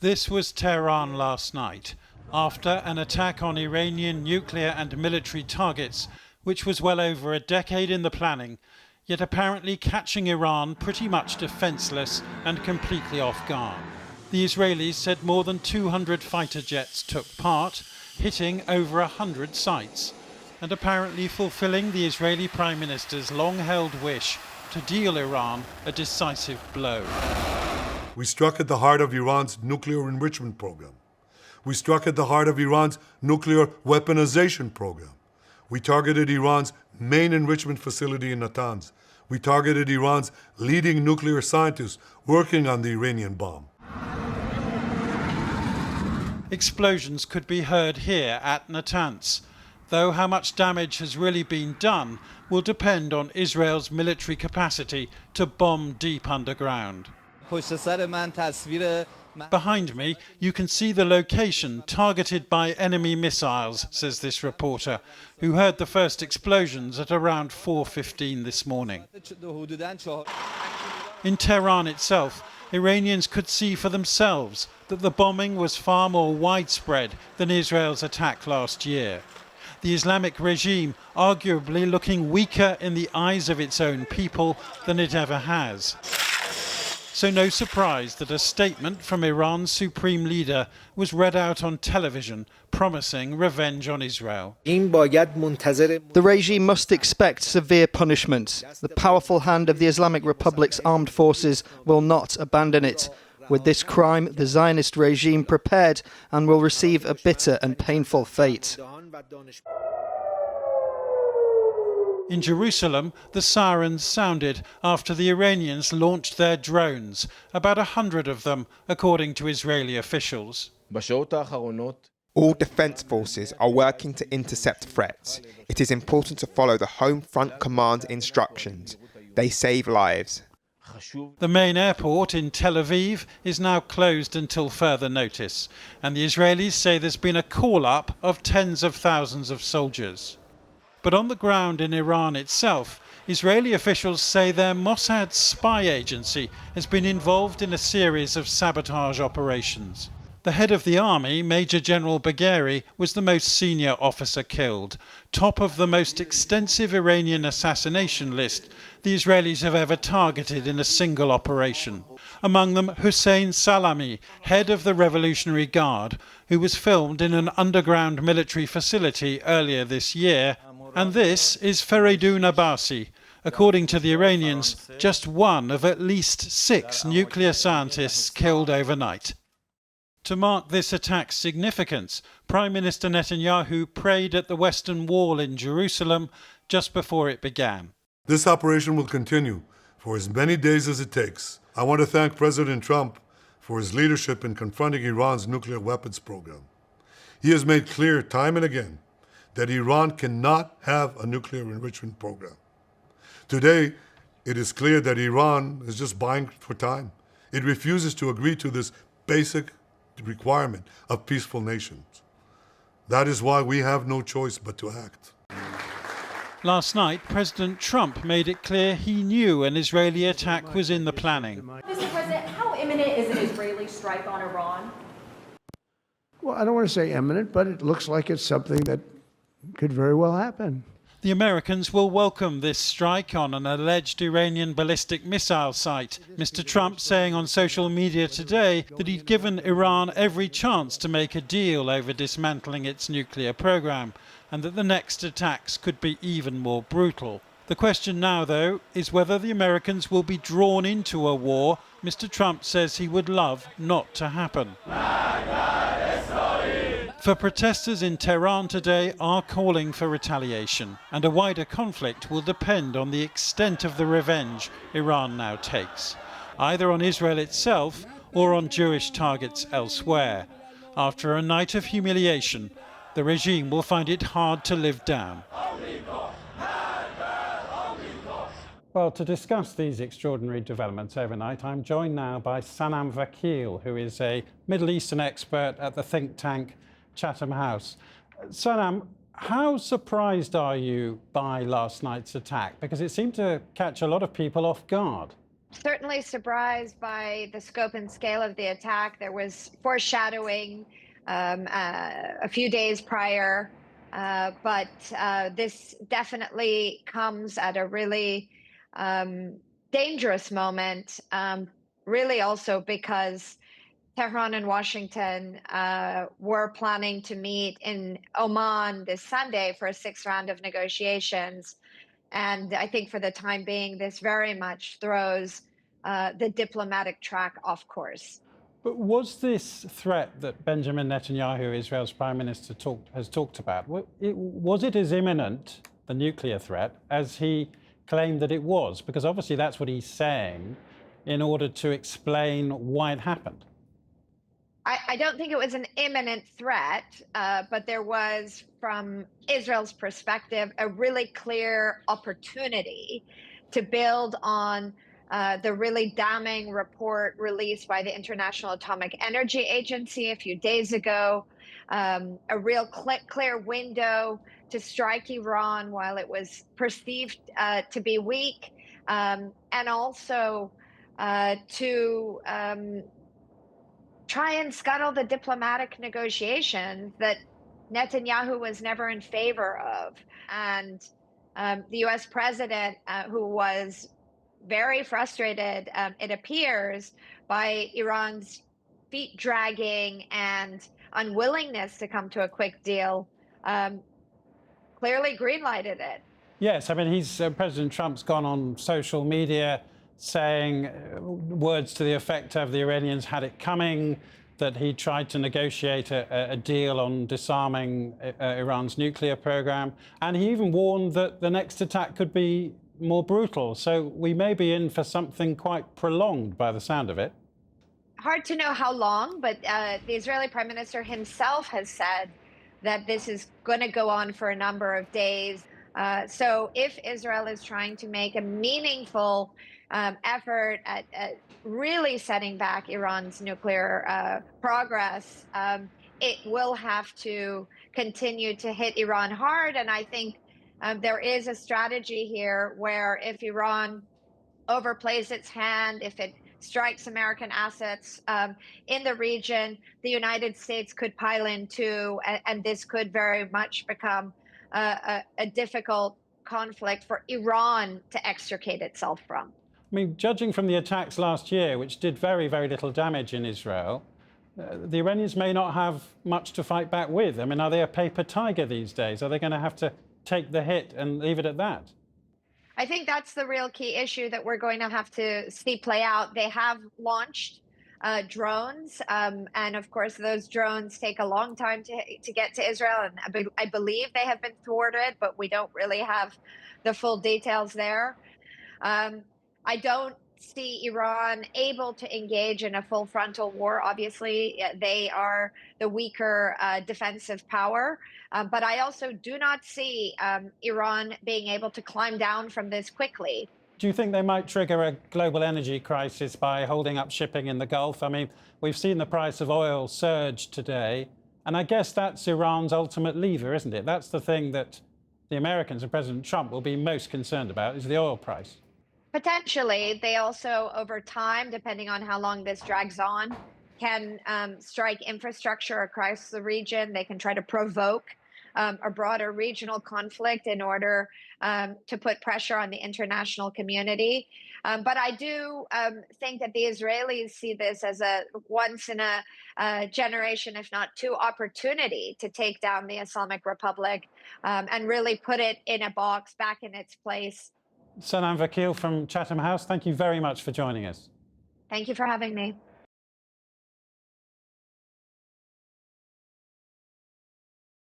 This was Tehran last night, after an attack on Iranian nuclear and military targets, which was well over a decade in the planning, yet apparently catching Iran pretty much defenceless and completely off guard. The Israelis said more than 200 fighter jets took part, hitting over 100 sites, and apparently fulfilling the Israeli Prime Minister's long-held wish to deal Iran a decisive blow. We struck at the heart of Iran's nuclear enrichment program. We struck at the heart of Iran's nuclear weaponization program. We targeted Iran's main enrichment facility in Natanz. We targeted Iran's leading nuclear scientists working on the Iranian bomb. Explosions could be heard here at Natanz, though how much damage has really been done will depend on Israel's military capacity to bomb deep underground. Behind me, you can see the location targeted by enemy missiles, says this reporter, who heard the first explosions at around 4:15 this morning. In Tehran itself, Iranians could see for themselves that the bombing was far more widespread than Israel's attack last year. The Islamic regime arguably looking weaker in the eyes of its own people than it ever has. So no surprise that a statement from Iran's supreme leader was read out on television, promising revenge on Israel. The regime must expect severe punishment. The powerful hand of the Islamic Republic's armed forces will not abandon it. With this crime, the Zionist regime prepared and will receive a bitter and painful fate. In Jerusalem, the sirens sounded after the Iranians launched their drones, about 100 of them, according to Israeli officials. All defence forces are working to intercept threats. It is important to follow the Home Front Command's instructions. They save lives. The main airport in Tel Aviv is now closed until further notice, and the Israelis say there's been a call-up of tens of thousands of soldiers. But on the ground in Iran itself, Israeli officials say their Mossad spy agency has been involved in a series of sabotage operations. The head of the army, Major General Bagheri, was the most senior officer killed, top of the most extensive Iranian assassination list the Israelis have ever targeted in a single operation. Among them, Hussein Salami, head of the Revolutionary Guard, who was filmed in an underground military facility earlier this year. And this is Feridun Abbasi, according to the Iranians, just one of at least 6 nuclear scientists killed overnight. To mark this attack's significance, Prime Minister Netanyahu prayed at the Western Wall in Jerusalem just before it began. This operation will continue for as many days as it takes. I want to thank President Trump for his leadership in confronting Iran's nuclear weapons program. He has made clear time and again that Iran cannot have a nuclear enrichment program. Today, it is clear that Iran is just buying for time. It refuses to agree to this basic requirement of peaceful nations. That is why we have no choice but to act. Last night, President Trump made it clear he knew an Israeli attack was in the planning. Mr. President, how imminent is an Israeli strike on Iran? Well, I don't want to say imminent, but it looks like it's something that could very well happen. The Americans will welcome this strike on an alleged Iranian ballistic missile site. Mr. Trump saying on social media today that he'd given Iran every chance to make a deal over dismantling its nuclear program, and that the next attacks could be even more brutal. The question now, though, is whether the Americans will be drawn into a war Mr. Trump says he would love not to happen. For protesters in Tehran today are calling for retaliation, and a wider conflict will depend on the extent of the revenge Iran now takes, either on Israel itself or on Jewish targets elsewhere. After a night of humiliation, the regime will find it hard to live down. Well, to discuss these extraordinary developments overnight, I'm joined now by Sanam Vakil, who is a Middle Eastern expert at the think tank Chatham House. Sanam, how surprised are you by last night's attack? Because it seemed to catch a lot of people off guard. Certainly surprised by the scope and scale of the attack. There was foreshadowing a few days prior, but this definitely comes at a really dangerous moment, really also because Tehran and Washington were planning to meet in Oman this Sunday for a sixth round of negotiations. And I think for the time being, this very much throws the diplomatic track off course. But was this threat that Benjamin Netanyahu, Israel's prime minister, has talked about, was it as imminent, the nuclear threat, as he claimed that it was? Because obviously that's what he's saying in order to explain why it happened. I don't think it was an imminent threat, but there was, from Israel's perspective, a really clear opportunity to build on the really damning report released by the International Atomic Energy Agency a few days ago, a real clear window to strike Iran while it was perceived to be weak, and also to try and scuttle the diplomatic negotiations that Netanyahu was never in favor of. And the US president, who was very frustrated, it appears, by Iran's feet dragging and unwillingness to come to a quick deal, clearly greenlighted it. Yes, I mean, President Trump's gone on social media saying words to the effect of the Iranians had it coming, that he tried to negotiate a deal on disarming Iran's nuclear program. And he even warned that the next attack could be more brutal. So we may be in for something quite prolonged by the sound of it. Hard to know how long, but the Israeli prime minister himself has said that this is going to go on for a number of days. So if Israel is trying to make a meaningful effort at really setting back Iran's nuclear progress, it will have to continue to hit Iran hard. And I think there is a strategy here where if Iran overplays its hand, if it strikes American assets in the region, the United States could pile in too, and this could very much become a difficult conflict for Iran to extricate itself from. I mean, judging from the attacks last year, which did very, very little damage in Israel, the Iranians may not have much to fight back with. I mean, are they a paper tiger these days? Are they going to have to take the hit and leave it at that? I think that's the real key issue that we're going to have to see play out. They have launched drones, and of course, those drones take a long time to get to Israel, and I believe they have been thwarted, but we don't really have the full details there. I don't see Iran able to engage in a full frontal war. Obviously, they are the weaker defensive power. But I also do not see Iran being able to climb down from this quickly. Do you think they might trigger a global energy crisis by holding up shipping in the Gulf? I mean, we've seen the price of oil surge today, and I guess that's Iran's ultimate lever, isn't it? That's the thing that the Americans and President Trump will be most concerned about, is the oil price. Potentially. They also, over time, depending on how long this drags on, can strike infrastructure across the region. They can try to provoke a broader regional conflict in order to put pressure on the international community. But I do think that the Israelis see this as a once in a generation, if not two, opportunity to take down the Islamic Republic and really put it in a box, back in its place. Sanam Vakil from Chatham House, thank you very much for joining us. Thank you for having me.